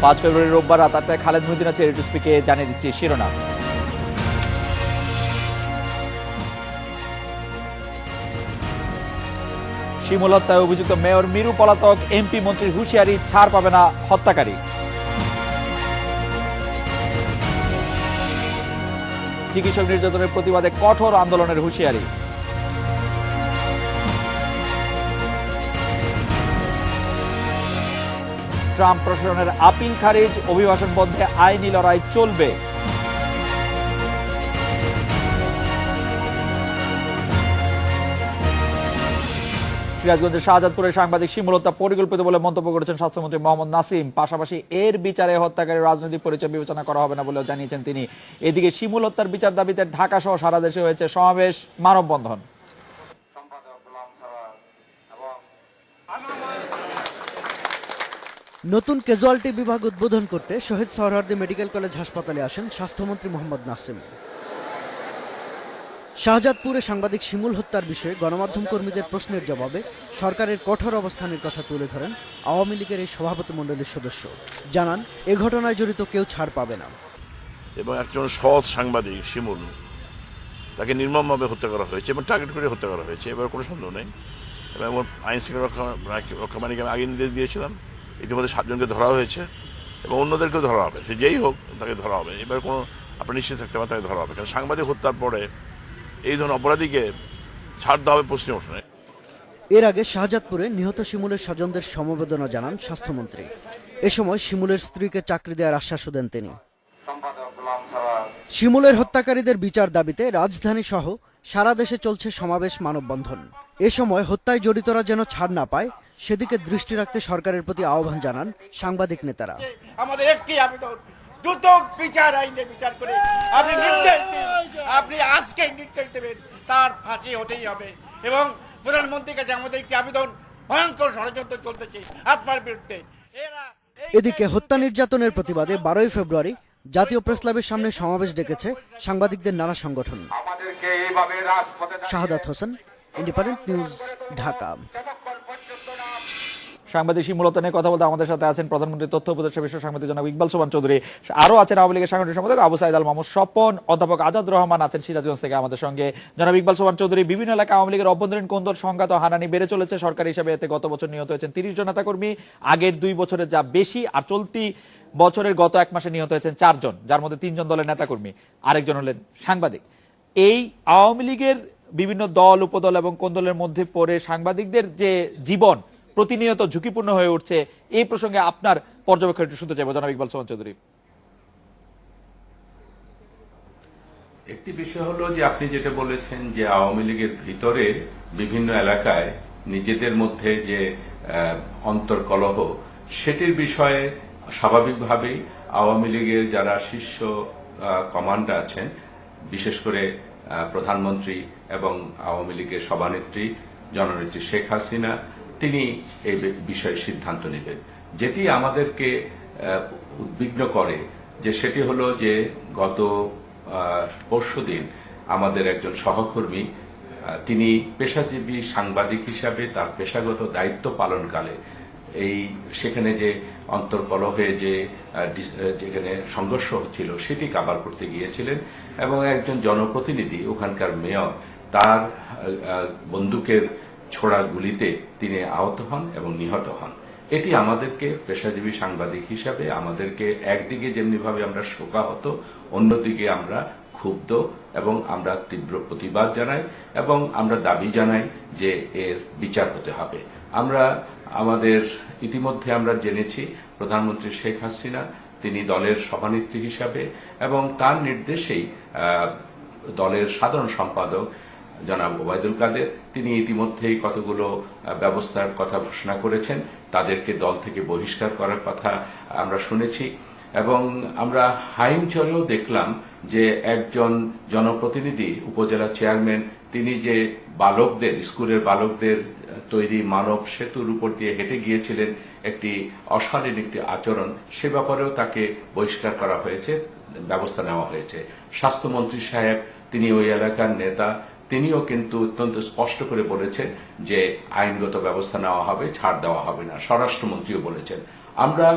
5 ফেব্রুয়ারি রোববার রাত 8টায় খালেদ মহিউদ্দিন আছে রেডিও স্পিকে জানিয়ে দিচ্ছি শিরোনাম। শিমুল হত্যায় অভিযুক্ত মেয়র মিরু পলাতক, এমপি মন্ত্রীর হুঁশিয়ারি, ছাড় পাবে না হত্যাকারী। চিকিৎসক নির্যাতনের প্রতিবাদে কঠোর আন্দোলনের হুঁশিয়ারি। ট্রাম্প প্রশাসনের আপিল খারিজ, অভিবাসন বন্ধে আইনি লড়াই চলবে। সিরাজগঞ্জের শাহজাদপুরে সাংবাদিক শিমুল হত্যা পরিকল্পিত বলে মন্তব্য করেছেন স্বাস্থ্যমন্ত্রী মোহাম্মদ নাসিম। পাশাপাশি এর বিচারে হত্যাকারীর রাজনৈতিক পরিচয় বিবেচনা করা হবে না বলেও জানিয়েছেন তিনি। এদিকে শিমুল হত্যার বিচার দাবিতে ঢাকা সহ সারা দেশে হয়েছে সমাবেশ, মানববন্ধন। নতুন ক্যাজুয়ালিটি বিভাগ উদ্বোধন করতে শহীদ সোহরাওয়ার্দী মেডিকেল কলেজ হাসপাতালে আসেন স্বাস্থ্যমন্ত্রী মোহাম্মদ নাসিম। শাহজাদপুরে সাংবাদিক শিমুল হত্যার বিষয়ে গণমাধ্যম কর্মীদের প্রশ্নের জবাবে সরকারের কঠোর অবস্থানের কথা তুলে ধরেন আওয়ামী লীগের এই সভাপতিমণ্ডলীর সদস্য। জানান, এ ঘটনায় জড়িত কেউ ছাড় পাবে না। এবং একজন সৎ সাংবাদিক শিমুল, তাকে নির্মমভাবে হত্যা করা হয়েছে এবং টার্গেট করে হত্যা করা হয়েছে, এবার কোনো সন্দেহ নেই। এবং আইন শৃঙ্খলা রক্ষা বাহিনীকে আমি আগে নির্দেশ দিয়েছিলাম, ইতিমধ্যে 7 জনকে ধরা হয়েছে এবং অন্যদেরকেও ধরা হবে। সে যেই হোক তাকে ধরা হবে। এবার কোনো আপনি নিশ্চিত থাকতে পারেন তাকে ধরা হবে, কারণ সাংবাদিক হত্যার পরে এই ধরনের অপরাধীকে ছাড় দেওয়া হবে প্রশ্নে ওঠে না। এর আগে শাহজাদপুরে নিহত শিমুলের স্বজনদের সমবেদনা জানান স্বাস্থ্যমন্ত্রী। এ সময় শিমুলের স্ত্রীকে চাকরি দেওয়ার আশ্বাসও দেন তিনি। শিমুলের হত্যাকারীদের বিচার দাবিতে রাজধানী সহ সারা দেশে চলছে সমাবেশ, মানববন্ধন। এ সময় হত্যায় জড়িতরা যেন ছাড় না পায় সেদিকে দৃষ্টি রাখতে সরকারের প্রতি আহ্বান জানান সাংবাদিক নেতারা। আমাদের একটি আবেদন, দ্রুত বিচার আইনে বিচার করে আপনি নির্দেশ দিন, আপনি আজকে নির্দেশ দেবেন, তার ফাঁসি হতেই হবে। এবং প্রধানমন্ত্রীর কাছে আমাদের একটি আবেদন, ভয়ঙ্কর ষড়যন্ত্র চলতেছে আপনার বিরুদ্ধে। এদিকে হত্যা নির্যাতনের প্রতিবাদে 12 ফেব্রুয়ারি জাতীয় প্রেসক্লাবের সামনে সমাবেশ ডেকেছে সাংবাদিকদের নানা সংগঠন। Shahadat Hossain, independent news, Dhaka. সাংবাদিক শিমুল হত্যা নিয়ে কথা বলতে আমাদের সাথে আছেন প্রধানমন্ত্রীর তথ্য উপদেষ্টা বিষয়ক সাংবাদিক জনাব ইকবাল সোবহান চৌধুরী। আরো আছেন আওয়ামী লীগের সাংগঠনিক সম্পাদক আবু সাইদ আল মাহমুদ স্বপন, অধ্যাপক আজাদ রহমান আছেন সিরাজগঞ্জ থেকে আমাদের সঙ্গে। জনাব ইকবাল সোবহান চৌধুরী, বিভিন্ন এলাকায় আওয়ামী লীগের অভ্যন্তরীণ কোন্দল, সংঘাত ও হানানি বেড়ে চলেছে। সরকারি হিসেবে এতে গত বছর নিহত হয়েছেন 30 জন নেতাকর্মী, আগের 2 বছরের যা বেশি। আর চলতি বছরের গত 1 মাসে নিহত হয়েছেন 4 জন, যার মধ্যে 3 জন দলের নেতাকর্মী, আরেকজন হলেন সাংবাদিক। এই আওয়ামী লীগের বিভিন্ন দল, উপদল এবং কোন্দলের মধ্যে পড়ে সাংবাদিকদের যে জীবন প্রতিনিয়ত ঝুঁকিপূর্ণ হয়ে উঠছে, এই প্রসঙ্গে আপনার পর্যবেক্ষণ একটু শুনতে চাইবো জনাব ইকবাল সোবহান চৌধুরী। একটি বিষয় হলো যে আপনি যেটা বলেছেন যে আওয়ামী লীগের ভিতরে বিভিন্ন এলাকায় নিজেদের মধ্যে যে অন্তর্কলহ, সেটির বিষয়ে স্বাভাবিকভাবেই আওয়ামী লীগের যারা শীর্ষ কমান্ডার আছেন, বিশেষ করে প্রধানমন্ত্রী এবং আওয়ামী লীগের সভানেত্রী জননেত্রী শেখ হাসিনা, তিনি এই বিষয়ে সিদ্ধান্ত নেবেন। যেটি আমাদেরকে উদ্বিগ্ন করে যে সেটি হলো যে গত পরশুদিন আমাদের একজন সহকর্মী, তিনি পেশাজীবী সাংবাদিক হিসাবে তার পেশাগত দায়িত্ব পালনকালে সেখানে যে অন্তর্কলহে যেখানে সংঘর্ষ হচ্ছিল সেটি কাভার করতে গিয়েছিলেন এবং একজন জনপ্রতিনিধি, ওখানকার মেয়র, তার বন্দুকের ছোড়া গুলিতে তিনি আহত হন এবং নিহত হন। এটি আমাদেরকে পেশাজীবী সাংবাদিক হিসাবে আমাদেরকে একদিকে যেমনিভাবে আমরা শোকাহত, অন্যদিকে আমরা ক্ষুব্ধ এবং আমরা তীব্র প্রতিবাদ জানাই এবং আমরা দাবি জানাই যে এর বিচার হতে হবে। ইতিমধ্যে আমরা জেনেছি প্রধানমন্ত্রী শেখ হাসিনা তিনি দলের সভানেত্রী হিসাবে এবং তার নির্দেশেই দলের সাধারণ সম্পাদক জনাব ওবায়দুল কাদের, তিনি ইতিমধ্যেই কতগুলো ব্যবস্থার কথা ঘোষণা করেছেন। তাদেরকে দল থেকে বহিষ্কার করার কথা আমরা শুনেছি এবং আমরা হাইমচরেও দেখলাম যে একজন জনপ্রতিনিধি, উপজেলা চেয়ারম্যান, তিনি যে স্কুলের বালকদের তৈরি মানব সেতুর উপর দিয়ে হেঁটে গিয়েছিলেন, একটি অশালীন একটি আচরণ, সে ব্যাপারেও তাকে বহিষ্কার করা হয়েছে, ব্যবস্থা নেওয়া হয়েছে। স্বাস্থ্যমন্ত্রী সাহেব, তিনি ওই এলাকার নেতা, তিনিও কিন্তু অত্যন্ত স্পষ্ট করে বলেছেন যে আইনগত ব্যবস্থা নেওয়া হবে, ছাড় দেওয়া হবে না। স্বরাষ্ট্রমন্ত্রীও বলেছেন। আমরা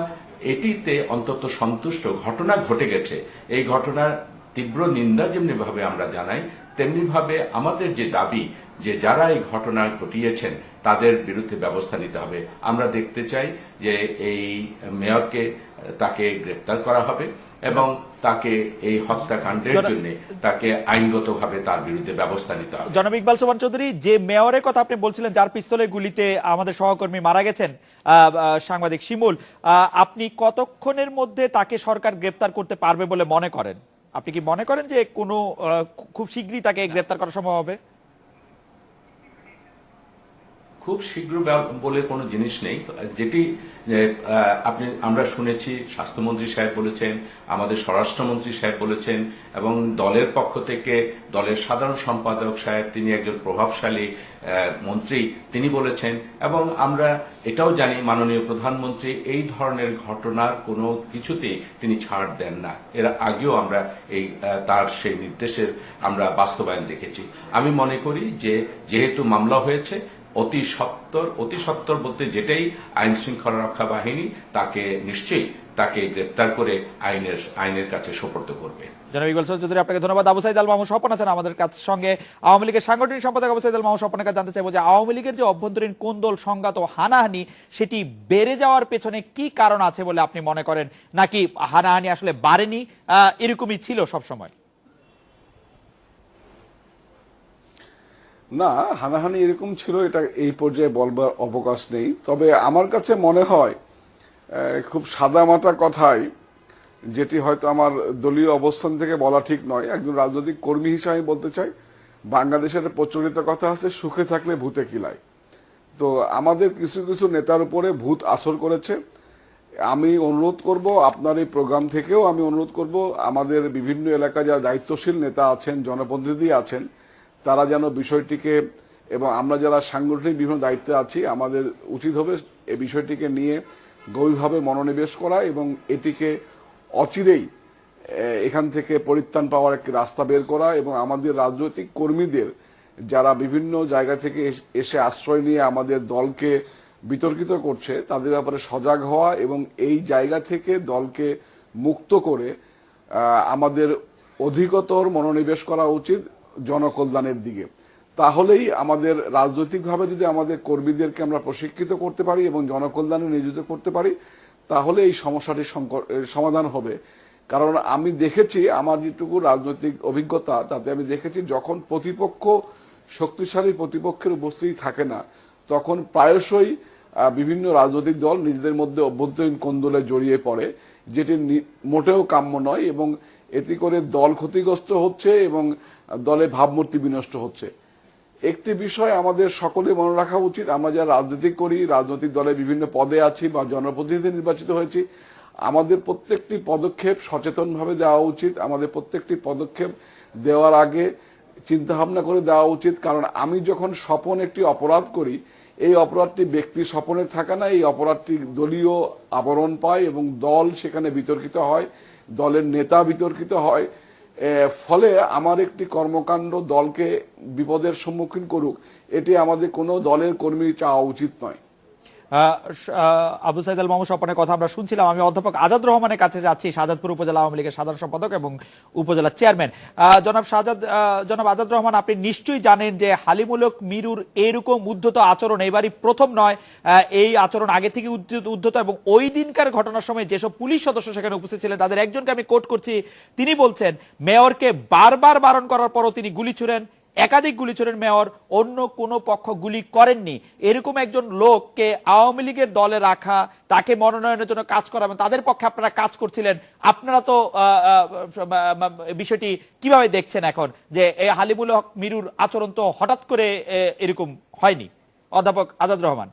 এটিতে অন্তত সন্তুষ্ট। ঘটনা ঘটে গেছে, এই ঘটনার তীব্র নিন্দা যেমনি ভাবে আমরা জানাই, তেমনি ভাবে আমাদের যে দাবি যে যারা এই ঘটনা ঘটিয়েছেন তাদের বিরুদ্ধে ব্যবস্থা নিতে হবে। আমরা দেখতে চাই যে এই মেয়রকে তাকে গ্রেপ্তার করা হবে এবং তাকে এই হত্যাকাণ্ডের জন্য তাকে আইনগতভাবে তার বিরুদ্ধে ব্যবস্থা নিতে হবে। জনাব ইকবাল সোবহান চৌধুরী, যে মেয়রের কথা আপনি বলছিলেন যার পিস্তলের গুলিতে আমাদের সহকর্মী মারা গেছেন সাংবাদিক শিমুল, আপনি কতক্ষণের মধ্যে তাকে সরকার গ্রেপ্তার করতে পারবে বলে মনে করেন? আপনি কি মনে করেন যে কোনো খুব শীঘ্রই তাকে গ্রেপ্তার করা সম্ভব হবে? খুব শীঘ্র বলে কোনো জিনিস নেই। যেটি আমরা শুনেছি স্বাস্থ্যমন্ত্রী সাহেব বলেছেন, আমাদের স্বরাষ্ট্রমন্ত্রী সাহেব বলেছেন এবং দলের পক্ষ থেকে দলের সাধারণ সম্পাদক সাহেব, তিনি একজন প্রভাবশালী মন্ত্রী, তিনি বলেছেন এবং আমরা এটাও জানি মাননীয় প্রধানমন্ত্রী এই ধরনের ঘটনার কোনো কিছুতেই তিনি ছাড় দেন না। এর আগেও আমরা তার সেই নির্দেশের আমরা বাস্তবায়ন দেখেছি। আমি মনে করি যে যেহেতু মামলা হয়েছে, অতি সত্বর বলতে যেটাই আইন শৃঙ্খলা রক্ষা বাহিনী তাকে নিশ্চয়ই তাকে গ্রেপ্তার করে আইনের কাছে সোপর্দ করবে। জনাব ইকবাল চৌধুরী, আপনাকে ধন্যবাদ। আবু সাইদ আল মাহমুদ স্বপন আছেন আমাদের সঙ্গে, আওয়ামী লীগের সাংগঠনিক সম্পাদক আবু সাইদ আল মাহমুদ স্বপনের কাছে জানতে চাইবো যে আওয়ামী লীগের যে অভ্যন্তরীণ কোন্দল, সংঘাত ও হানাহানি সেটি বেড়ে যাওয়ার পেছনে কি কারণ আছে বলে আপনি মনে করেন, নাকি হানাহানি আসলে বাড়েনি, এরকমই ছিল সবসময়? না, হানাহানি এরকম ছিল এটা এই পর্যায়ে বলবার অবকাশ নেই। তবে আমার কাছে মনে হয় খুব সাদামাটা কথাই, যেটি হয়তো আমার দলীয় অবস্থান থেকে বলা ঠিক নয়, একজন রাজনৈতিক কর্মী হিসেবে আমি বলতে চাই, বাংলাদেশের প্রচলিত কথা আছে, সুখে থাকলে ভূতে কিলায়। তো আমাদের কিছু কিছু নেতার উপরে ভূত আসর করেছে। আমি অনুরোধ করব, আপনার এই প্রোগ্রাম থেকেও আমি অনুরোধ করব, আমাদের বিভিন্ন এলাকায় যারা দায়িত্বশীল নেতা আছেন, জনপ্রতিনিধি আছেন, তারা যেন বিষয়টিকে, এবং আমরা যারা সাংগঠনিক বিভিন্ন দায়িত্বে আছি, আমাদের উচিত হবে এই বিষয়টিকে নিয়ে গভীরভাবে মনোনিবেশ করা এবং এটিকে অচিরেই এখান থেকে পরিত্রাণ পাওয়ার একটি রাস্তা বের করা, এবং আমাদের রাজনৈতিক কর্মীদের যারা বিভিন্ন জায়গা থেকে এসে আশ্রয় নিয়ে আমাদের দলকে বিতর্কিত করছে তাদের ব্যাপারে সজাগ হওয়া এবং এই জায়গা থেকে দলকে মুক্ত করে আমাদের অধিকতর মনোনিবেশ করা উচিত জনকল্যাণের দিকে। তাহলেই আমাদের রাজনৈতিকভাবে যদি আমাদের কর্মীদেরকে আমরা প্রশিক্ষিত করতে পারি এবং জনকল্যাণে নিয়োজিত করতে পারি, তাহলে এই সমস্যাটির সমাধান হবে। কারণ আমি দেখেছি, আমার যেটুকু রাজনৈতিক অভিজ্ঞতা তাতে আমি দেখেছি, যখন প্রতিপক্ষ শক্তিশালী প্রতিপক্ষের উপস্থিতি থাকে না, তখন প্রায়শই বিভিন্ন রাজনৈতিক দল নিজেদের মধ্যে অভ্যন্তরীণ কোন্দলে জড়িয়ে পড়ে, যেটি মোটেও কাম্য নয়, এবং এতে করে দল ক্ষতিগ্রস্ত হচ্ছে এবং দলে ভাবমূর্তি বিনষ্ট হচ্ছে। একটি বিষয় আমাদের সকলে মনে রাখা উচিত, আমরা যারা রাজনীতি করি, রাজনৈতিক দলে বিভিন্ন পদে আছি বা জনপ্রতিনিধি নির্বাচিত হয়েছি, আমাদের প্রত্যেকটি পদক্ষেপ সচেতনভাবে দেওয়া উচিত। আমাদের প্রত্যেকটি পদক্ষেপ দেওয়ার আগে চিন্তা ভাবনা করে দেওয়া উচিত। কারণ আমি যখন স্বপন একটি অপরাধ করি, এই অপরাধটি ব্যক্তি স্বপনের থাকে না, এই অপরাধটি দলীয় আবরণ পায় এবং দল সেখানে বিতর্কিত হয়, দলের নেতা বিতর্কিত হয়। ফলে আমার একটি কর্মকাণ্ড দলকে বিপদের সম্মুখীন করুক, এটি আমাদের কোনো দলের কর্মী চাওয়া উচিত নয়। আবু সাইদ আল মাহমুদ স্বপনের কথা আমরা শুনছিলাম। আমি অধ্যাপক আজাদ রহমানের কাছে যাচ্ছি, শাহজাদপুর উপজেলা আওয়ামী লীগের সাধারণ সম্পাদক এবং উপজেলা চেয়ারম্যান। জনাব আজাদ রহমান, আপনি নিশ্চয়ই জানেন যে হালিমুল হক মিরুর এইরকম উদ্ধত আচরণ এবারই প্রথম নয়, এই আচরণ আগে থেকে উদ্ধত, এবং ওই দিনকার ঘটনার সময় যেসব পুলিশ সদস্য সেখানে উপস্থিত ছিলেন তাদের একজনকে আমি কোট করছি, তিনি বলছেন মেয়রকে বারবার বারণ করার পরও তিনি গুলি ছুড়েন, একাধিক গুলি ছোড়েন মেয়র, অন্য কোনো পক্ষ গুলি করেননি। এরকম একজন লোককে আওয়ামী লীগের দলে রাখা, তাকে মনোনয়নের জন্য কাজ করা, এবং তাদের পক্ষে আপনারা কাজ করছিলেন, আপনারা তো বিষয়টি কিভাবে দেখছেন এখন, যে এই হালিমুল হক মিরুর আচরণ তো হঠাৎ করে এরকম হয়নি? অধ্যাপক আজাদ রহমান।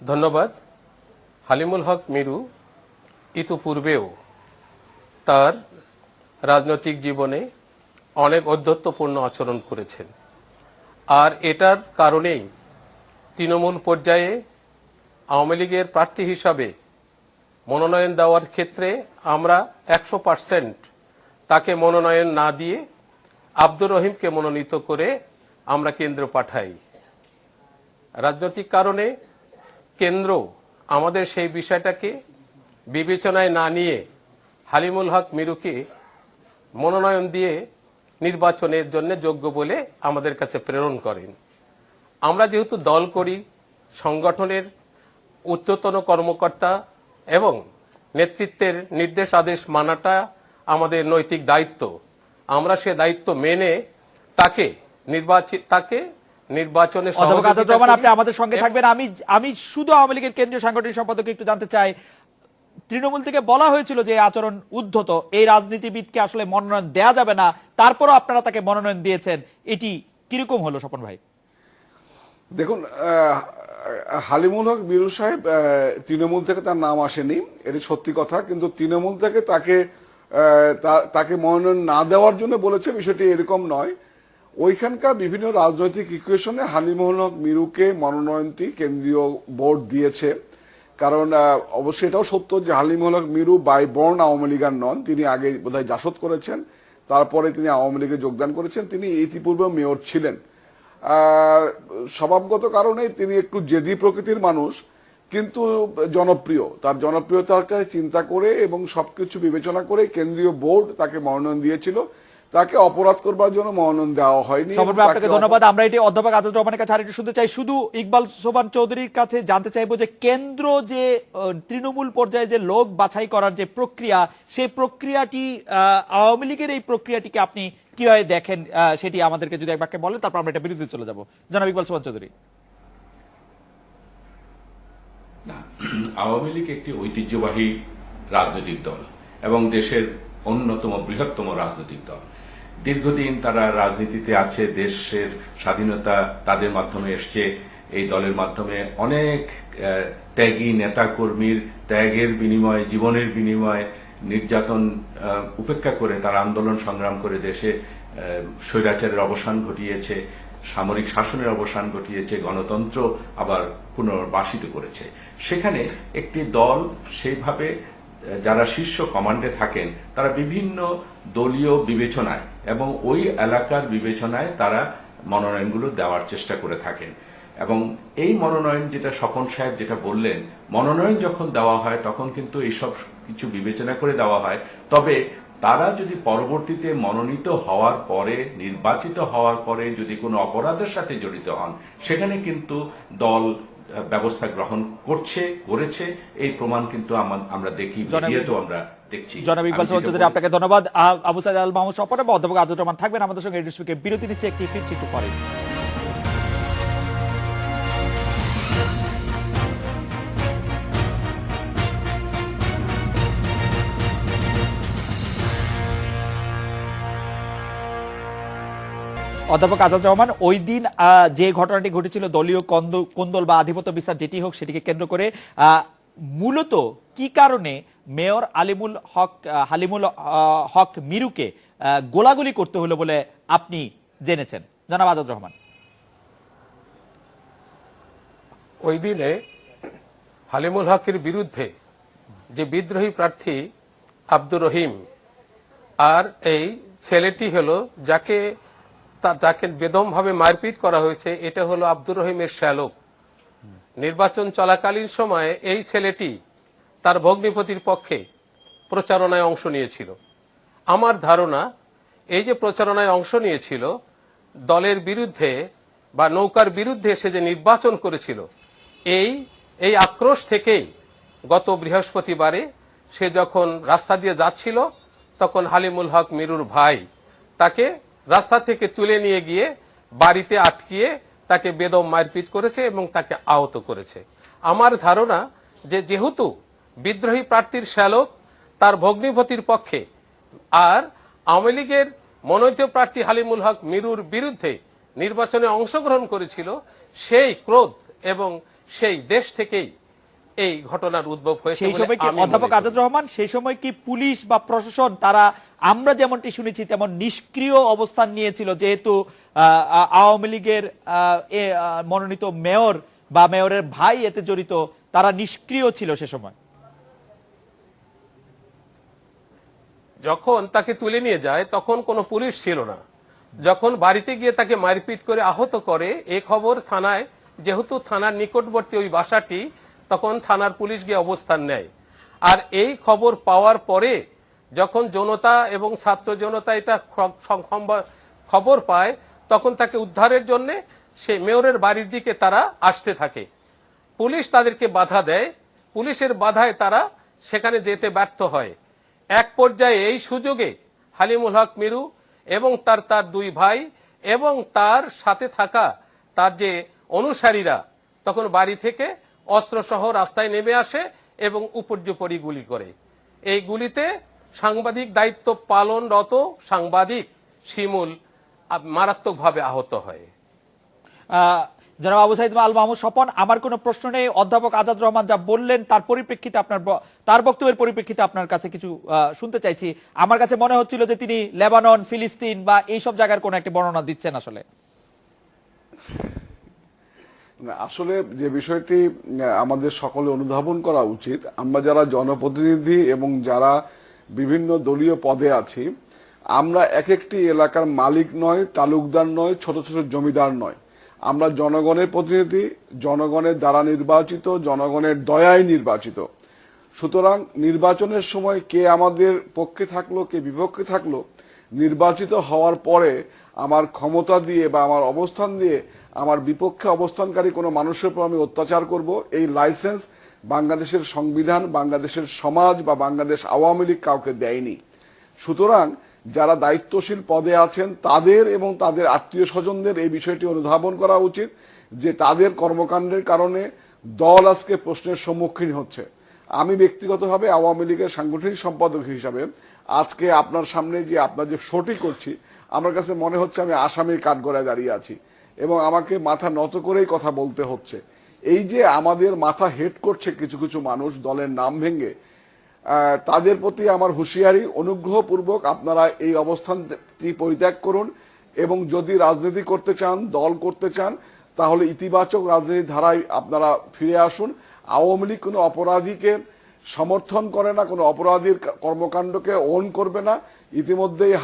ধন্যবাদ। হালিমুল হক মিরু ইতিপূর্বেও তার রাজনৈতিক জীবনে অনেক ঔদ্ধত্যপূর্ণ আচরণ করেছেন, আর এটার কারণেই তৃণমূল পর্যায়ে আওয়ামী লীগের প্রার্থী হিসাবে মনোনয়ন দেওয়ার ক্ষেত্রে আমরা 100% তাকে মনোনয়ন না দিয়ে আব্দুর রহিমকে মনোনীত করে আমরা কেন্দ্র পাঠাই। রাজনৈতিক কারণে কেন্দ্র আমাদের সেই বিষয়টাকে বিবেচনায় না নিয়ে হালিমুল হক মিরুকে মনোনয়ন দিয়ে নির্বাচনের জন্য যোগ্য বলে আমাদের কাছে প্রেরণ করেন। আমরা যেহেতু দল করি, সংগঠনের ঊর্ধ্বতন কর্মকর্তা এবং নেতৃত্বের নির্দেশ আদেশ মানাটা আমাদের নৈতিক দায়িত্ব। আমরা সে দায়িত্ব মেনে তাকে নির্বাচনে অধ্যাপক আজাদ রহমান, আপনি আমাদের সঙ্গে থাকবেন। আমি শুধু আওয়ামী লীগের কেন্দ্রীয় সাংগঠনিক সম্পাদককে একটু জানতে চাই, তৃণমূল থেকে বলা হয়েছিল যে আচরণ উদ্ধত, এই রাজনীতিবিদকে আসলে মনোনয়ন দেয়া যাবে না, তারপরও আপনারা তাকে মনোনয়ন দিয়েছেন, এটি কিরকম হলো স্বপন ভাই? দেখুন, হালিমুল হক মিরু সাহেব তৃণমূল থেকে তার নাম আসেনি, এটি সত্যি কথা, কিন্তু তৃণমূল থেকে তাকে মনোনয়ন না দেওয়ার জন্য বলেছে, বিষয়টি এরকম নয়। ওইখানকার বিভিন্ন রাজনৈতিক ইকুয়েশনে হালিমুল হক মিরুকে মনোনয়নটি কেন্দ্রীয় বোর্ড দিয়েছে। কারণ অবশ্যই এটাও সত্য যে হালিমুল হক মিরু বাই বর্ন আওয়ামী লীগার নন, তিনি আগে বোধহয় জাসদ করেছেন, তারপরে তিনি আওয়ামী লীগে যোগদান করেছেন, তিনি ইতিপূর্বে মেয়র ছিলেন। স্বভাবগত কারণে তিনি একটু জেদি প্রকৃতির মানুষ, কিন্তু জনপ্রিয়। তার জনপ্রিয়তাকে চিন্তা করে এবং সবকিছু বিবেচনা করে কেন্দ্রীয় বোর্ড তাকে মনোনয়ন দিয়েছিল, তাকে অপরাধ করবার জন্য মনোনয়ন দেওয়া হয়নি। আপনাকে ধন্যবাদ। আমরা এটি অধ্যাপক আজাদ রহমানের কাছে আরেকটু শুনতে চাই। শুধু ইকবাল সোবহান চৌধুরীর কাছে জানতে চাইবো যে কেন্দ্র যে তৃণমূল পর্যায়ে যে লোক বাছাই করার যে প্রক্রিয়া, সেই প্রক্রিয়াটি আওয়ামী লীগের এই প্রক্রিয়াটিকে আপনি কিভাবে দেখেন, সেটি আমাদেরকে যদি এক বাক্যে বলেন, তারপর আমরা এটা বিরুদ্ধে চলে যাবো। জনাব ইকবাল সোবহান চৌধুরী। না, আওয়ামী লীগ একটি ঐতিহ্যবাহী রাজনৈতিক দল এবং দেশের অন্যতম বৃহত্তম রাজনৈতিক দল। দীর্ঘদিন তারা রাজনীতিতে আছে, দেশের স্বাধীনতা তাদের মাধ্যমে এসছে। এই দলের মাধ্যমে অনেক ত্যাগী নেতা কর্মীর ত্যাগের বিনিময়ে, জীবনের বিনিময়ে, নির্যাতন উপেক্ষা করে তারা আন্দোলন সংগ্রাম করে দেশে স্বৈরাচারের অবসান ঘটিয়েছে, সামরিক শাসনের অবসান ঘটিয়েছে, গণতন্ত্র আবার পুনর্বাসিত করেছে। সেখানে একটি দল সেইভাবে যারা শীর্ষ কমান্ডে থাকেন তারা বিভিন্ন দলীয় বিবেচনায় এবং ওই এলাকার বিবেচনায় তারা মনোনয়নগুলো দেওয়ার চেষ্টা করে থাকেন। এবং এই মনোনয়ন, যেটা স্বপন সাহেব যেটা বললেন, মনোনয়ন যখন দেওয়া হয় তখন কিন্তু এইসব কিছু বিবেচনা করে দেওয়া হয়। তবে তারা যদি পরবর্তীতে মনোনীত হওয়ার পরে, নির্বাচিত হওয়ার পরে যদি কোনো অপরাধের সাথে জড়িত হন, সেখানে কিন্তু দল ব্যবস্থা গ্রহণ করেছে। এই প্রমাণ কিন্তু আমরা দেখি, ভিডিওতেও আমরা দেখছি। জনাব ইকবাল সোবহান চৌধুরী, আপনাকে ধন্যবাদ। আবু সাইদ আল মাহমুদ স্বপন এবং অধ্যাপক আজাদ রহমান থাকবেন আমাদের সঙ্গে। রেডিও স্পিকে বিরতি নিচ্ছে, একটি ফিরছি একটু পরে। অধ্যাপক আজাদ রহমান, ওই দিন যে ঘটনাটি ঘটেছিল, দলীয় কোন্দল বা আধিপত্য বিস্তার যেটি হোক, সেটিকে কেন্দ্র করে মূলত কি কারণে মেয়র হালিমুল হক মিরুকে গোলাগুলি করতে হলো বলে আপনি জেনেছেন, জনাব আজাদ রহমান? ওই দিনে হালিমুল হকের বিরুদ্ধে যে বিদ্রোহী প্রার্থী আব্দুর রহিম, আর এই ছেলেটি হলো যাকে বেদমভাবে মারপিট করা হয়েছে, এটা হলো আব্দুর রহিমের শ্যালক। নির্বাচন চলাকালীন সময়ে এই ছেলেটি তার ভগ্নিপতির পক্ষে প্রচারণায় অংশ নিয়েছিল। আমার ধারণা, এই যে প্রচারণায় অংশ নিয়েছিল, দলের বিরুদ্ধে বা নৌকার বিরুদ্ধে সে যে নির্বাচন করেছিল, এই আক্রোশ থেকেই গত বৃহস্পতিবারে সে যখন রাস্তা দিয়ে যাচ্ছিল, তখন হালিমুল হক মিরুর ভাই তাকে রাস্তা থেকে তুলে নিয়ে গিয়ে বাড়িতে আটকিয়ে তাকে বেদম মারপিট করেছে এবং তাকে আহত করেছে। আমার ধারণা যে যেহেতু বিদ্রোহী প্রার্থীর শ্যালক তার ভগ্নিপতির পক্ষে, আর আওয়ামী লীগের মনোনীত প্রার্থী হালিমুল হক মিরুর বিরুদ্ধে নির্বাচনে অংশগ্রহণ করেছিল, সেই ক্রোধ এবং সেই দেশ থেকেই এই ঘটনার উদ্ভব হয়েছে। সেই সময় কি অধ্যাপক আজাদ রহমান, সেই সময় কি পুলিশ বা প্রশাসন তারা, আমরা যেমনটি শুনেছি তেমন নিষ্ক্রিয় অবস্থান নিয়েছিল, যেহেতু আওয়ামী লীগের মনোনীত মেয়র বা মেয়রের ভাই এতে জড়িত, তারা নিষ্ক্রিয় ছিল সে সময়? যখন তাকে তুলে নিয়ে যায় তখন কোনো পুলিশ ছিল না। যখন বাড়িতে গিয়ে তাকে মারপিট করে আহত করে, এ খবর থানায়, যেহেতু থানার নিকটবর্তী ওই বাসাটি, তখন থানার পুলিশ গিয়ে অবস্থান নেয়। আর এই খবর পাওয়ার পরে যখন জনতা এবং ছাত্র জনতা এটা খবর পায়, তখন তাকে উদ্ধারের জন্য সে মেয়রের বাড়ির দিকে তারা আসতে থাকে। পুলিশ তাদেরকে বাধা দেয়, পুলিশের বাধায় তারা সেখানে যেতে ব্যর্থ হয়। এক পর্যায়ে এই সুযোগে হালিমুল হক মিরু এবং তার দুই ভাই এবং তার সাথে থাকা তার যে অনুসারীরা তখন বাড়ি থেকে অস্ত্রসহ রাস্তায় নেমে আসে এবং উপর্যুপরি গুলি করে। এই গুলিতে সাংবাদিক দায়িত্ব পালনরত সাংবাদিক শিমুল মারাত্মকভাবে আহত হয়। জনাব আবু সাইদ আল মাহমুদ স্বপন, আমার কোনো প্রশ্ন নেই। অধ্যাপক আজাদ রহমান যা বললেন তার পরিপ্রেক্ষিতে তার বক্তব্যের পরিপ্রেক্ষিতে আপনার কাছে কিছু শুনতে চাইছি। আমার কাছে মনে হচ্ছিল যে তিনি লেবানন, ফিলিস্তিন বা এইসব জায়গার কোনো একটি বর্ণনা দিচ্ছেন। আসলে যে বিষয়টি আমাদের সকলে অনুধাবন করা উচিত, আমরা যারা জনপ্রতিনিধি এবং যারা বিভিন্ন দলীয় পদে আছি, আমরা এক একটি এলাকার মালিক নয়, তালুকদার নয়, ছোট ছোট জমিদার নয়। আমরা জনগণের প্রতিনিধি, জনগণের দ্বারা নির্বাচিত, জনগণের দয়ায় নির্বাচিত। সুতরাং নির্বাচনের সময় কে আমাদের পক্ষে থাকলো, কে বিপক্ষে থাকলো, নির্বাচিত হওয়ার পরে আমার ক্ষমতা দিয়ে বা আমার অবস্থান দিয়ে আমার বিপক্ষে অবস্থানকারী কোনো মানুষের উপর আমি অত্যাচার করব, এই লাইসেন্স বাংলাদেশের সংবিধান, বাংলাদেশের সমাজ বা বাংলাদেশ আওয়ামী লীগ কাউকে দেয়নি। সুতরাং যারা দায়িত্বশীল পদে আছেন তাদের এবং তাদের আত্মীয় স্বজনদের এই বিষয়টি অনুধাবন করা উচিত যে তাদের কর্মকাণ্ডের কারণে দল আজকে প্রশ্নের সম্মুখীন হচ্ছে। আমি ব্যক্তিগতভাবে আওয়ামী লীগের সাংগঠনিক সম্পাদক হিসাবে আজকে আপনার সামনে যে আপনার যে শোটি করছি, আমার কাছে মনে হচ্ছে আমি আসামির কাঠগড়ায় দাঁড়িয়ে আছি এবং আমাকে মাথা নত করেই কথা বলতে হচ্ছে। এই যে আমাদের মাথা হেট করছে কিছু কিছু মানুষ দলের নাম ভেঙে, তাদের প্রতি আমার হুঁশিয়ারি, অনুগ্রহপূর্বক আপনারা এই অবস্থানটি পরিত্যাগ করুন এবং যদি রাজনীতি করতে চান, দল করতে চান, তাহলে ইতিবাচক রাজনীতির ধারায় আপনারা ফিরে আসুন। আওয়ামী লীগ কোনো অপরাধীকে সমর্থন করে না, কোনো অপরাধীর কর্মকাণ্ডকে ওন করবে না। ইতিমধ্যেই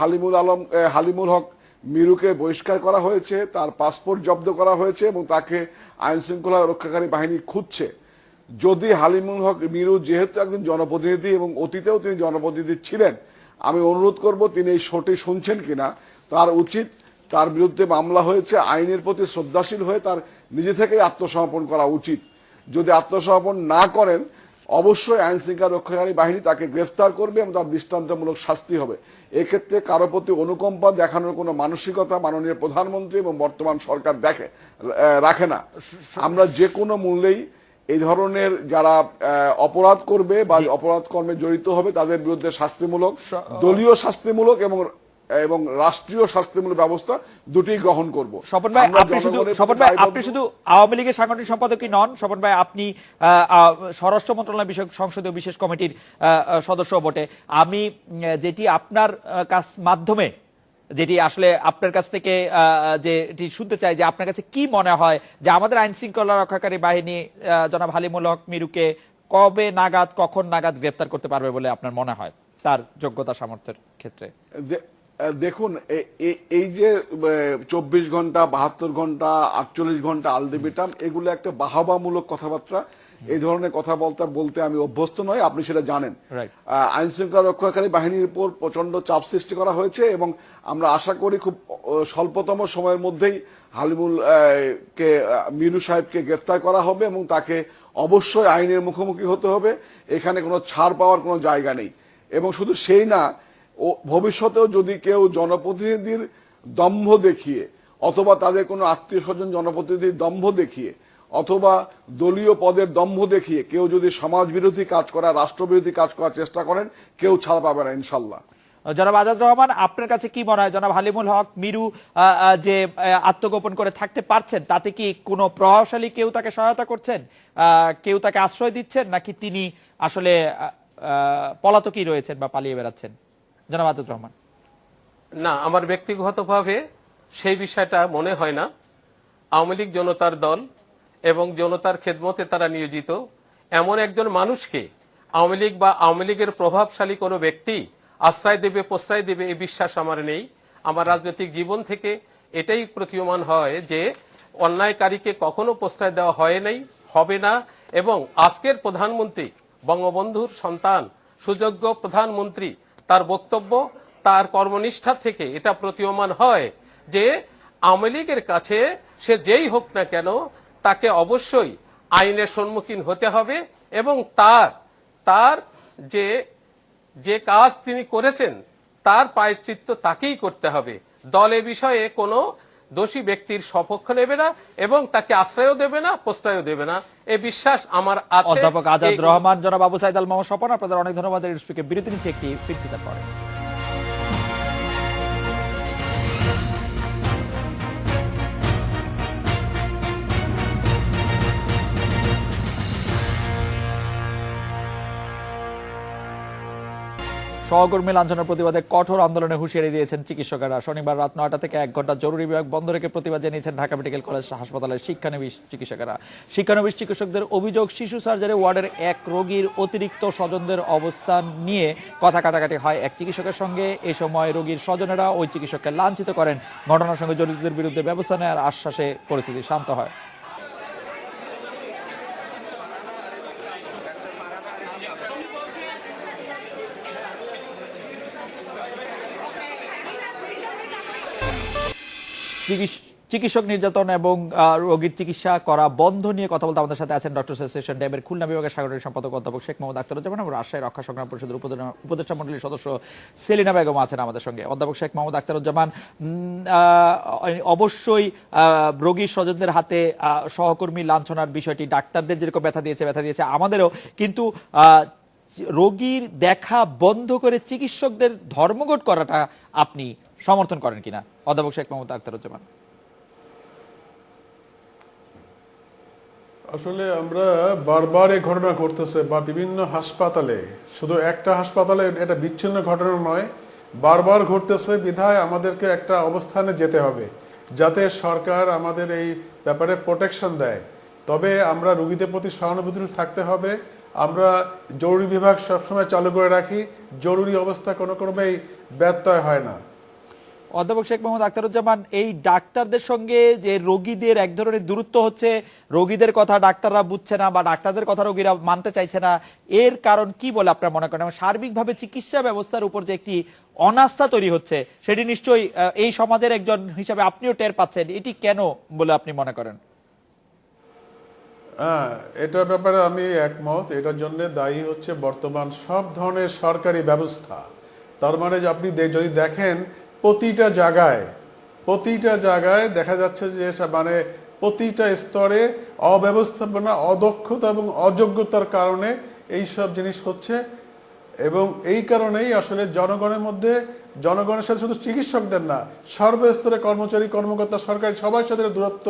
হালিমুল হক মিরুকে বহিষ্কার করা হয়েছে, তার পাসপোর্ট জব্দ করা হয়েছে এবং তাকে আইন শৃঙ্খলা রক্ষাকারী বাহিনী খুঁজছে। যদি হালিমুল হক মিরু যেহেতু একজন জনপ্রতিনিধি এবং অতীতেও তিনি জনপ্রতিনিধি ছিলেন, আমি অনুরোধ করব তিনি এই শোটি শুনছেন কিনা, তার উচিত, তার বিরুদ্ধে মামলা হয়েছে, আইনের প্রতি শ্রদ্ধাশীল হয়ে তার নিজে থেকেই আত্মসমর্পণ করা উচিত। যদি আত্মসমর্পণ না করেন, অবশ্যই আইন শৃঙ্খলা রক্ষাকারী বাহিনী তাকে গ্রেফতার করবে এবং তার দৃষ্টান্তমূলক শাস্তি হবে। এক্ষেত্রে কারো প্রতি অনুকম্পা দেখানোর কোনো মানসিকতা মাননীয় প্রধানমন্ত্রী এবং বর্তমান সরকার রাখে না। আমরা যে কোনো মূল্যেই এই ধরনের যারা অপরাধ করবে বা অপরাধ কর্মে জড়িত হবে তাদের বিরুদ্ধে শাস্তিমূলক, দলীয় শাস্তিমূলক এবং রাষ্ট্রীয় শাস্তিমূলক ব্যবস্থা দুটি গ্রহণ করব। স্বপন ভাই, আপনি শুধু আওয়ামী লীগের সাংগঠনিক সম্পাদকই নন, স্বপন ভাই আপনি স্বরাষ্ট্র মন্ত্রণালয় বিষয়ক সংসদীয় বিশেষ কমিটির সদস্য বটে। আমি যেটি আপনার মাধ্যমে যেটি আসলে আপনার কাছ থেকে যেটি শুনতে চাই যে আপনার কাছে কি মনে হয় যে আমাদের আইন শৃঙ্খলা রক্ষাকারী বাহিনী জনাব হালিমুল হক মিরুকে কবে নাগাদ, কখন নাগাদ গ্রেফতার করতে পারবে বলে আপনার মনে হয় তার যোগ্যতা সামর্থ্যের ক্ষেত্রে? দেখুন, এই যে 24 ঘন্টা, 72 ঘন্টা, 48 ঘন্টা আলটিমেটাম, এগুলো একটা বাহবামূলক কথাবার্তা। এই ধরনের কথা বলতে আমি অভ্যস্ত নয়, আপনি সেটা জানেন। আইন শৃঙ্খলা রক্ষাকারী বাহিনীর উপর প্রচন্ড চাপ সৃষ্টি করা হয়েছে এবং আমরা আশা করি খুব স্বল্পতম সময়ের মধ্যেই মিরু সাহেবকে গ্রেফতার করা হবে এবং তাকে অবশ্যই আইনের মুখোমুখি হতে হবে। এখানে কোনো ছাড় পাওয়ার কোনো জায়গা নেই। এবং শুধু সেই না, ভবিষ্যতেও যদি কেউ জনপ্রতিনিধির দম্ভ দেখিয়ে অথবা তাদের কোনো আত্মীয় স্বজন জনপ্রতিনিধির দম্ভ দেখিয়ে অথবা দলীয় পদের দম্ভ দেখিয়ে কেউ যদি সমাজ বিরোধী কাজ করা, রাষ্ট্রবিরোধী কাজ করার চেষ্টা করেন, কেউ ছাড় পাবে না ইনশাল্লাহ। জনাব আজাদ রহমান, আপনার কাছে কি মনে হয় জনাব হালিমুল হক মিরু যে আত্মগোপন করে থাকতে পারছেন, তাতে কি কোনো প্রভাবশালী কেউ তাকে সহায়তা করছেন, কেউ তাকে আশ্রয় দিচ্ছেন, নাকি তিনি আসলে পলাতকই রয়েছেন বা পালিয়ে বেড়াচ্ছেন? জনাব আজাদ রহমান। না, আমার ব্যক্তিগতভাবে সেই বিষয়টা মনে হয় না। আওয়ামী লীগ জনতার দল এবং জনতার খেদমতে তারা নিয়োজিত। এমন একজন মানুষকে আওয়ামী লীগ বা আওয়ামী লীগের প্রভাবশালী কোনো ব্যক্তি আশ্রয় দেবে, প্রশ্রয় দেবে, এই বিশ্বাস আমার নেই। আমার রাজনৈতিক জীবন থেকে এটাই প্রতীয়মান হয় যে অন্যায়কারীকে কখনো প্রশ্রয় দেওয়া হয় নাই, হবে না এবং আজকের প্রধানমন্ত্রী বঙ্গবন্ধুর সন্তান সুযোগ্য প্রধানমন্ত্রী, তার বক্তব্য, তার কর্মনিষ্ঠা থেকে এটা প্রতীয়মান হয় যে আওয়ামী লীগের কাছে সে যেই হোক না কেন তাকে অবশ্যই আইনের সম্মুখীন হতে হবে এবং তার যে কাজ তিনি করেছেন তার প্রায়শ্চিত্ত তাকেই করতে হবে। দল এ বিষয়ে কোনো দোষী ব্যক্তির সপক্ষ নেবে না এবং তাকে আশ্রয়ও দেবে না, প্রশ্রয়ও দেবে না, এই বিশ্বাস আমার আছে। অধ্যাপক আজাদ রহমান, জনাব আবু সাইদ আল মাহমুদ স্বপন, আপনাদের অনেক ধন্যবাদ। বিরতি নিচ্ছে, একটি ফিরছি তারপরে। সহকর্মী লাঞ্ছনার প্রতিবাদে কঠোর আন্দোলনে হুঁশিয়ারি দিয়েছেন চিকিৎসকেরা। শনিবার রাত 9টা থেকে 1 ঘন্টা জরুরি বিভাগ বন্ধ রেখে প্রতিবাদ জানিয়েছেন ঢাকা মেডিকেল কলেজ হাসপাতালের শিক্ষানবিশ চিকিৎসকেরা। শিক্ষানবিশ চিকিৎসকদের অভিযোগ, শিশু সার্জারি ওয়ার্ডের এক রোগীর অতিরিক্ত স্বজনদের অবস্থান নিয়ে কথা কাটাকাটি হয় এক চিকিৎসকের সঙ্গে। এ সময় রোগীর স্বজনেরা ওই চিকিৎসককে লাঞ্ছিত করেন। ঘটনার সঙ্গে জড়িতদের বিরুদ্ধে ব্যবস্থা নেওয়ার আশ্বাসে পরিস্থিতি শান্ত হয়। চিকিৎসক নির্যাতন এবং রোগীর চিকিৎসা করা বন্ধ নিয়ে কথা বলতে আমাদের সাথে আছেন ডক্টর অ্যাসোসিয়েশন ড্যাবের খুলনা বিভাগের সাংগঠনিক সম্পাদক অধ্যাপক শেখ মোহাম্মদ আখতারুজ্জামান এবং রাজশাহী রক্ষা সংগ্রাম পরিষদের উপদেষ্টা মণ্ডলীর সদস্য সেলিনা বেগম আছেন আমাদের সঙ্গে। অধ্যাপক শেখ মোহাম্মদ আখতারুজ্জামান, অবশ্যই রোগীর স্বজনদের হাতে সহকর্মী লাঞ্ছনার বিষয়টি ডাক্তারদের যেরকম ব্যথা দিয়েছে আমাদেরও, কিন্তু রোগীর দেখা বন্ধ করে চিকিৎসকদের ধর্মঘট করাটা আপনি সমর্থন করেন কিনা, অধ্যাপক শেখ মোহাম্মদ আখতারুজ্জামান? আসলে আমরা বারবার এই ঘটনা ঘটতেছে বা বিভিন্ন হাসপাতালে, শুধু একটা হাসপাতালে এটা বিচ্ছিন্ন ঘটনা নয়, বারবার ঘটতেছে। বিধায় আমাদেরকে একটা অবস্থানে যেতে হবে যাতে সরকার আমাদের এই ব্যাপারে প্রোটেকশন দেয়। তবে আমরা রোগীদের প্রতি সহানুভূতিশীল থাকতে হবে। আমরা জরুরি বিভাগ সবসময় চালু করে রাখি, জরুরি অবস্থা কোনো ক্রমেই ব্যত্যয় হয় না। অধ্যাপক শেখ মোহাম্মদ আখতারুজ্জামান, এই ডাক্তারদের সঙ্গে যে রোগীদের এক ধরনের দূরত্ব হচ্ছে, রোগীদের কথা ডাক্তাররা বুঝছে না বা ডাক্তারদের কথা রোগীরা মানতে চাইছে না, এর কারণ কি বলে আপনারা মনে করেন? সার্বিকভাবে চিকিৎসা ব্যবস্থার উপর যে একটি অনাস্থা তৈরি হচ্ছে, সেটি নিশ্চয়ই এই সমাজের একজন হিসাবে আপনিও টের পাচ্ছেন, এটি কেন বলে আপনি মনে করেন? এটার ব্যাপারে আমি একমত। এটার জন্য দায়ী হচ্ছে বর্তমান সব ধরনের সরকারি ব্যবস্থা। তার মানে যে আপনি যদি দেখেন প্রতিটা জায়গায় দেখা যাচ্ছে যে মানে প্রতিটা স্তরে অব্যবস্থাপনা, অদক্ষতা এবং অযোগ্যতার কারণে এই সব জিনিস হচ্ছে। এবং এই কারণেই আসলে জনগণের সাথে শুধু চিকিৎসকদের না, সর্বস্তরে কর্মচারী, কর্মকর্তা, সরকারি সবার সাথে দূরত্ব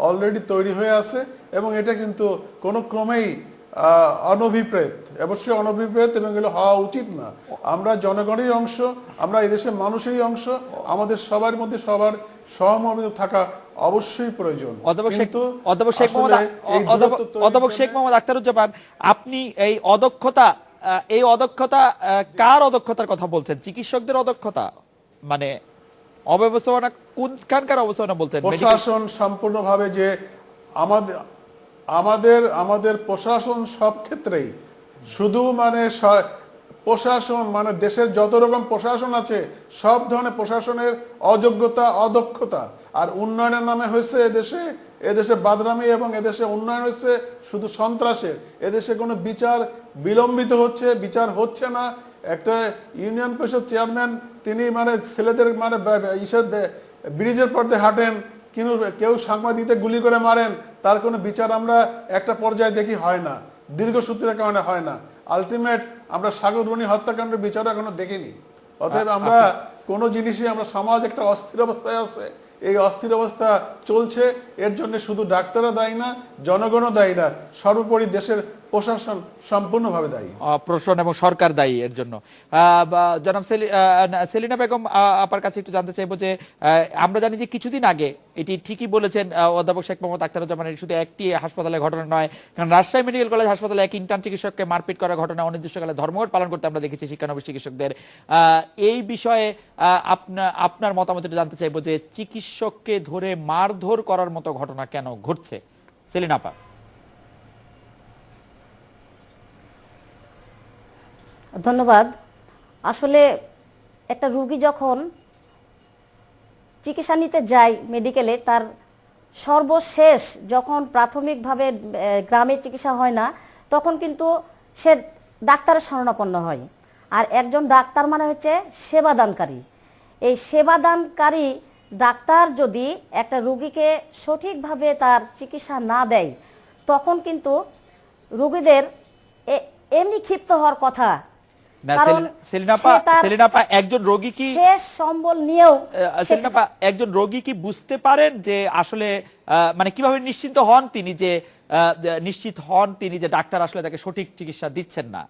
অলরেডি তৈরি হয়ে আছে এবং এটা কিন্তু কোনো ক্রমেই অনভিপ্রেত, অবশ্যই অনভিপ্রেত এবং এগুলো হওয়া উচিত না। আমরা জনগণের অংশ, আমরা এই দেশের মানুষেরই অংশ, আমাদের সবার মধ্যে সবার সহমর্মিত থাকা অবশ্যই প্রয়োজন। অধ্যাপক শেখ মোহাম্মদ আখতারুজ্জামান, আপনি এই অদক্ষতা কার অদক্ষতার কথা বলছেন? চিকিৎসকদের অদক্ষতা, মানে অব্যবস্থাপনা কোনখানকার অবস্থাপনা বলছেন? প্রশাসন সম্পূর্ণভাবে যে আমাদের প্রশাসন সব ক্ষেত্রেই, শুধু মানে প্রশাসন মানে দেশের যত রকম প্রশাসন আছে সব ধরনের প্রশাসনের অযোগ্যতা, অদক্ষতা আর উন্নয়নের নামে হয়েছে এদেশে বাদরামি এবং এদেশে উন্নয়ন হচ্ছে শুধু সন্ত্রাসের। এদেশে কোনো বিচার বিলম্বিত হচ্ছে, বিচার হচ্ছে না। একটা ইউনিয়ন পরিষদ চেয়ারম্যান তিনি মানে ছেলেদের মানে ব্রিজের পর্দে হাঁটেন, কিন্তু কেউ সাংবাদিকদের গুলি করে মারেন, তার কোনো বিচার আমরা একটা পর্যায়ে দেখি হয় না, দীর্ঘসূত্রের কারণে হয় না। আলটিমেট আমরা সাগররণী হত্যাকাণ্ডের বিচার এখনো দেখিনি। অতএব আমরা কোনো জিনিসই আমরা সমাজ একটা অস্থির অবস্থায় আছে, এই অস্থির অবস্থা চলছে, এর জন্য শুধু ডাক্তাররা দায়ী না, জনগণও দায়ী না, সর্বোপরি দেশের প্রশাসন সম্পূর্ণভাবে দায়ী, প্রশাসন এবং সরকার দায়ী এর জন্য। জনাব সেলিনা বেগম, আপনার কাছে একটু জানতে চাইবো যে আমরা জানি যে কিছুদিন আগে, এটি ঠিকই বলেছেন অধ্যাপক শেখ মোহাম্মদ আখতারুজ্জামানের, শুধু একটি হাসপাতালের ঘটনা নয়, কারণ রাজশাহী মেডিকেল কলেজ হাসপাতালে এক ইন্টার্ন চিকিৎসককে মারপিট করার ঘটনা, অনির্দিষ্টকালে ধর্মঘট পালন করতে আমরা দেখেছি শিক্ষানবিশ চিকিৎসকদের। এই বিষয়ে আপনার মতামত জানতে চাইবো যে চিকিৎসককে ধরে মারধর করার মতো ঘটনা কেন ঘটছে? সেলিনা আপা। ধন্যবাদ। আসলে একটা রোগী যখন চিকিৎসা নিতে যায় মেডিকেলে, তার সর্বশেষ যখন প্রাথমিকভাবে গ্রামে চিকিৎসা হয় না, তখন কিন্তু সে ডাক্তারের শরণাপন্ন হয়। আর একজন ডাক্তার মানে হচ্ছে সেবাদানকারী। এই সেবাদানকারী ডাক্তার যদি একটা রোগীকে সঠিকভাবে তার চিকিৎসা না দেয়, তখন কিন্তু রোগীদের এমনি ক্ষিপ্ত হওয়ার কথা। না, কারণ সেলিনাপা, একজন রোগী কি শেষ সম্বল নিয়েও সেলিনাপা, একজন রোগী কি বুঝতে পারেন যে আসলে মানে কিভাবে নিশ্চিত হন তিনি যে ডাক্তার আসলে তাকে সঠিক চিকিৎসা দিচ্ছেন না?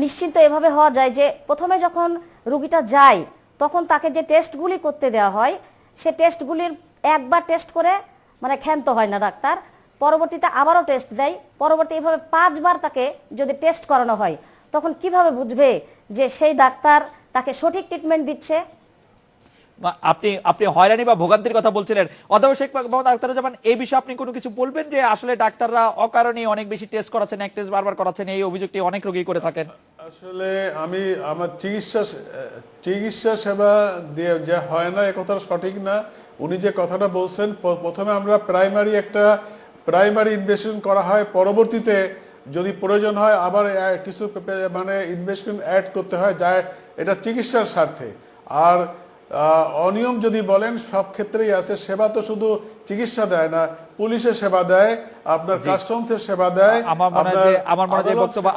নিশ্চিন্ত এভাবে হওয়া যায় যে প্রথমে যখন রোগীটা যায়, তখন তাকে যে টেস্টগুলি করতে দেওয়া হয়, সে টেস্টগুলির একবার টেস্ট করে মানে ক্ষান্ত হয় না ডাক্তার, পরবর্তীতে আবারও টেস্ট দেয়, পরবর্তী এইভাবে 5 বার তাকে যদি টেস্ট করানো হয়, তখন কিভাবে বুঝবে যে সেই ডাক্তার তাকে সঠিক ট্রিটমেন্ট দিচ্ছে? আপনি হয়রানি বা ভোগান্তির কথা বলছিলেন, অধ্যাপক শেখ মোহাম্মদ আখতারুজ্জামান, এই বিষয়ে আপনি কোনো কিছু বলবেন যে আসলে ডাক্তাররা অকারণে অনেক বেশি টেস্ট করাচ্ছেন, এক টেস্ট বারবার করাচ্ছেন, এই অভিযোগটি অনেক রোগী করে থাকেন? আসলে আমি আমার চিকিৎসা সেবা দিয়ে যে হয় না, একথা সঠিক না। উনি যে কথাটা বলছেন, প্রথমে আমরা প্রাইমারি ইনভেস্টিগেশন করা হয়, পরবর্তীতে যদি প্রয়োজন হয় আবার কিছু মানে ইনভেস্টমেন্ট অ্যাড করতে হয়, যা এটা চিকিৎসার স্বার্থে। আর অনিয়ম যদি বলেন, সব ক্ষেত্রেই আছে। সেবা তো শুধু চিকিৎসা দেয় না, পুলিশের সেবা দেয়, আপনার কাস্টমসের সেবা দেয়। আমার মনে হয়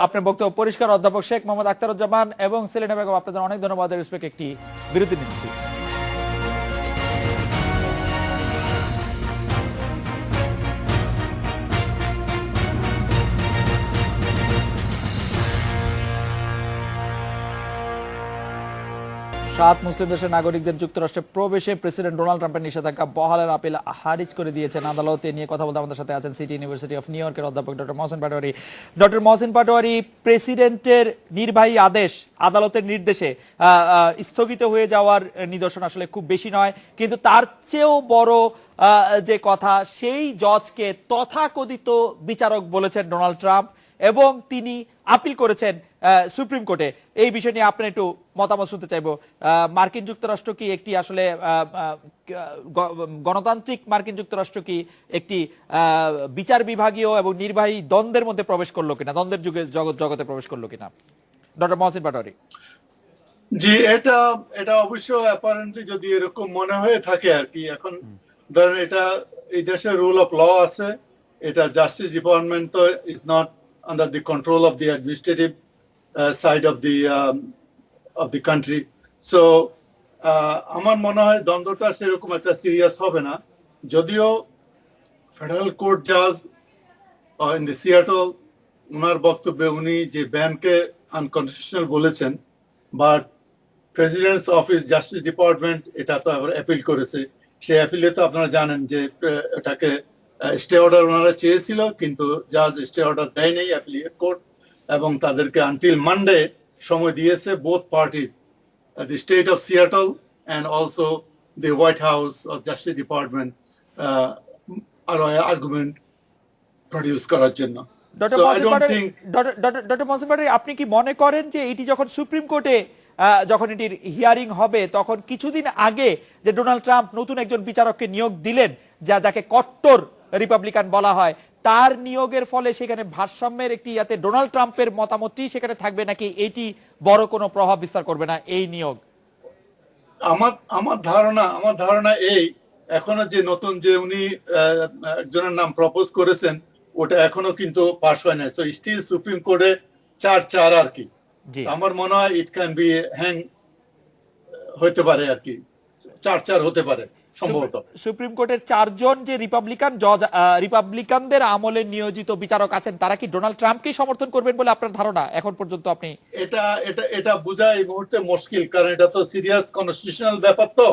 আপনার বক্তব্য পরিষ্কার। অধ্যাপক শেখ মোহাম্মদ আখতারুজ্জামান এবং সেলিনা বেগম, আপনাদের অনেক ধন্যবাদ। রেসপেক্ট একটি বিরতি নিচ্ছি। সাত মুসলিম দেশের নাগরিকদের যুক্তরাষ্ট্রে প্রবেশে প্রেসিডেন্ট ডোনাল্ড ট্রাম্পের নিষেধাজ্ঞা বহালের আপিল খারিজ করে দিয়েছেন আদালত। নিয়ে কথা বলতে আমাদের সাথে আছেন সিটি ইউনিভার্সিটি অফ নিউ ইয়র্কের অধ্যাপক ডক্টর মহসিন পাটোয়ারি। ডক্টর মহসিন পাটোয়ারি, প্রেসিডেন্টের নির্বাহী আদেশ আদালতের নির্দেশে স্থগিত হয়ে যাওয়ার নিদর্শন আসলে খুব বেশি নয়, কিন্তু তার চেয়েও বড় যে কথা, সেই জজকে তথাকথিত বিচারক বলেছেন ডোনাল্ড ট্রাম্প এবং তিনি আপিল করেছেন সুপ্রিম কোর্টে। এই বিষয় নিয়ে আপনার একটু মতামত শুনতে চাইবো। মার্কিন যুক্তরাষ্ট্র কি একটি আসলে গণতান্ত্রিক মার্কিন যুক্তরাষ্ট্র কি একটি বিচার বিভাগীয় এবং নির্বাহী দ্বন্দ্বের মধ্যে প্রবেশ করলো কিনা, দ্বন্দ্বের জগতে প্রবেশ করলো কিনা? ডক্টর মহসিন পাটোয়ারি। জি, এটা অবশ্য অ্যাপারেন্টলি যদি এরকম মনে হয়ে থাকে আর কি। এখন ধরেন এটা এই দেশের রুল অফ ল আছে, এটা জাস্টিস ডিপার্টমেন্ট তো is not under the control of the administrative side of the country. So আমার মনে হয় দ্বন্দ্বটা সেরকম একটা সিরিয়াস হবে না। যদিও ফেডারেল কোর্ট জাজ ইন দ্য সিয়াটল, ওনার বক্তব্যে উনি যে ব্যানকে আনকনস্টিটিউশনাল বলেছেন, but presidents office justice department এটা তো আবার অ্যাপিল করেছে। সেই অ্যাপিলে তো আপনারা জানেন যে এটাকে স্টে অর্ডার ওনারা চেয়েছিল, কিন্তু জাজ স্টে অর্ডার দেয় নেই অ্যাপিলিয়েট কোর্ট, এবং তাদেরকে আনটিল মানডে সময় দিয়েছে both parties, the state of Seattle and also the White House or Justice Department argument produce করার জন্য। ডক্টর মহসিন পাটোয়ারি, আপনি কি মনে করেন যে এটি যখন সুপ্রিম কোর্টে যখন এটির হিয়ারিং হবে, তখন কিছুদিন আগে যে ডোনাল্ড ট্রাম্প নতুন একজন বিচারককে নিয়োগ দিলেন, যাকে কট্টর রিপাবলিকান বলা হয়, তার নিয়োগের ফলে সেখানে ভারসাম্যের একটি ইয়াতে ডোনাল্ড ট্রাম্পের মতামতটি সেখানে থাকবে, নাকি এটি বড় কোনো প্রভাব বিস্তার করবে না এই নিয়োগ? আমার ধারণা এই, এখনো যে নতুন যে উনি একজনের নাম প্রপোজ করেছেন, ওটা এখনো কিন্তু পাস হয় না। সো স্টিল সুপ্রিম কোর্টে 4-4 আর কি। আমার মনে হয় ইট ক্যান বি হ্যাং হতে পারে আর কি, 4-4 হতে পারে সম্ভবত। সুপ্রিম কোর্টের 4 জন যে রিপাবলিকান জজ, রিপাবলিকানদের আমলে নিয়োজিত বিচারক আছেন, তারা কি ডোনাল্ড ট্রাম্পকে সমর্থন করবেন বলে আপনার ধারণা এখন পর্যন্ত? আপনি এটা বোঝা এই মুহূর্তে মুশকিল, কারণ এটা তো সিরিয়াস কনস্টিটিউশনাল ব্যাপার। তো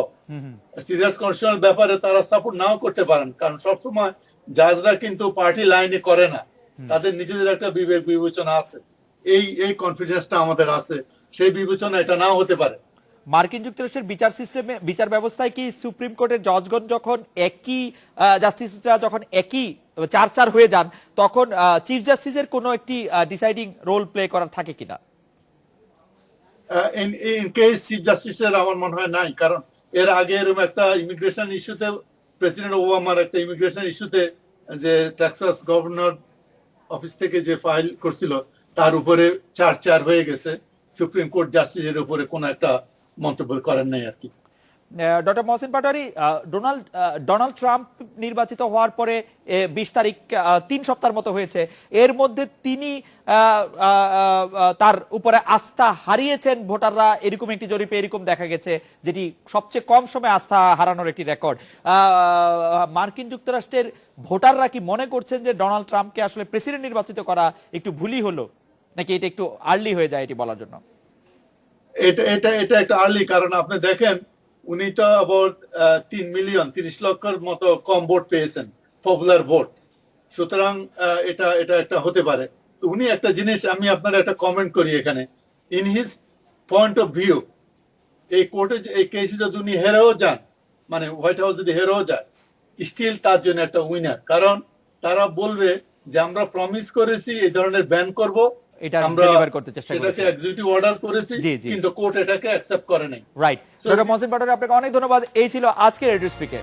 সিরিয়াস কনস্টিটিউশনাল ব্যাপারে তারা সাপোর্ট নাও করতে পারেন, কারণ সবসময় জাজরা কিন্তু পার্টি লাইনে করে না, তাদের নিজেদের একটা বিবেক বিবেচনা আছে। এই কনফিডেন্সটা আমাদের আছে, সেই বিবেচনা এটা নাও হতে পারে। মার্কিন যুক্তরাষ্ট্রের বিচার সিস্টেমে, বিচার ব্যবস্থায় কি সুপ্রিম কোর্টের জজগণ যখন একই জাস্টিসরা যখন একই 4-4 হয়ে যান, তখন চিফ জাস্টিসের কোনো একটি ডিসাইডিং রোল প্লে করার থাকে কিনা? ইন কেস চিফ জাস্টিসের আমার মনে হয় নাই, কারণ এর আগে এরকম একটা ইমিগ্রেশন ইস্যুতে প্রেসিডেন্ট ওবামার একটা ইমিগ্রেশন ইস্যুতে যে টেক্সাস গভর্নর অফিস থেকে যে ফাইল করছিল তার উপরে 4-4 হয়ে গেছে, সুপ্রিম কোর্ট জাস্টিসের উপরে কোনো একটা মন্তব্য করেন নাই আর কি। Doctor Mohsin Patwari, Donald Trump নির্বাচিত হওয়ার পরে 20 তারিখ 3 সপ্তাহের মতো হয়েছে, এর মধ্যে তিনি তার উপরে আস্থা হারিয়েছেন ভোটাররা, এরকম একটি জরিপে এরকম দেখা গেছে, যেটি সবচেয়ে কম সময় আস্থা হারানোর একটি রেকর্ড। মার্কিন যুক্তরাষ্ট্রের ভোটাররা কি মনে করছেন যে ডোনাল্ড ট্রাম্পকে আসলে প্রেসিডেন্ট নির্বাচিত করা একটু ভুলই হলো, নাকি এটা একটু আর্লি হয়ে যায় এটি বলার জন্য? এটা একটা আর্লি, কারণ আপনি দেখেন উনি তো অ্যাবাউট 3 মিলিয়ন 30 লক্ষের মতো কম ভোট পেয়েছেন, পপুলার ভোট। সুতরাং এটা একটা হতে পারে। উনি একটা জিনিস, আমি আপনার একটা কমেন্ট করি এখানে, in his point of view, এই কোর্টে এই কেসে যদি উনি হেরেও যান, মানে হোয়াইট হাউস যদি হেরেও যায়, স্টিল তার জন্য একটা উইনার, কারণ তারা বলবে যে আমরা প্রমিস করেছি এই ধরনের ব্যান করব, এটা আমরা ডেলিভার করতে চেষ্টা করেছি, এটাকে এক্সিকিউটিভ অর্ডার করেছি, কিন্তু কোর্ট এটাকে অ্যাকসেপ্ট করে নাই। রাইট। ডক্টর মহসিন পাটোয়ারি, আপনাকে অনেক ধন্যবাদ। এই ছিল আজকের রেডিও স্পিকে।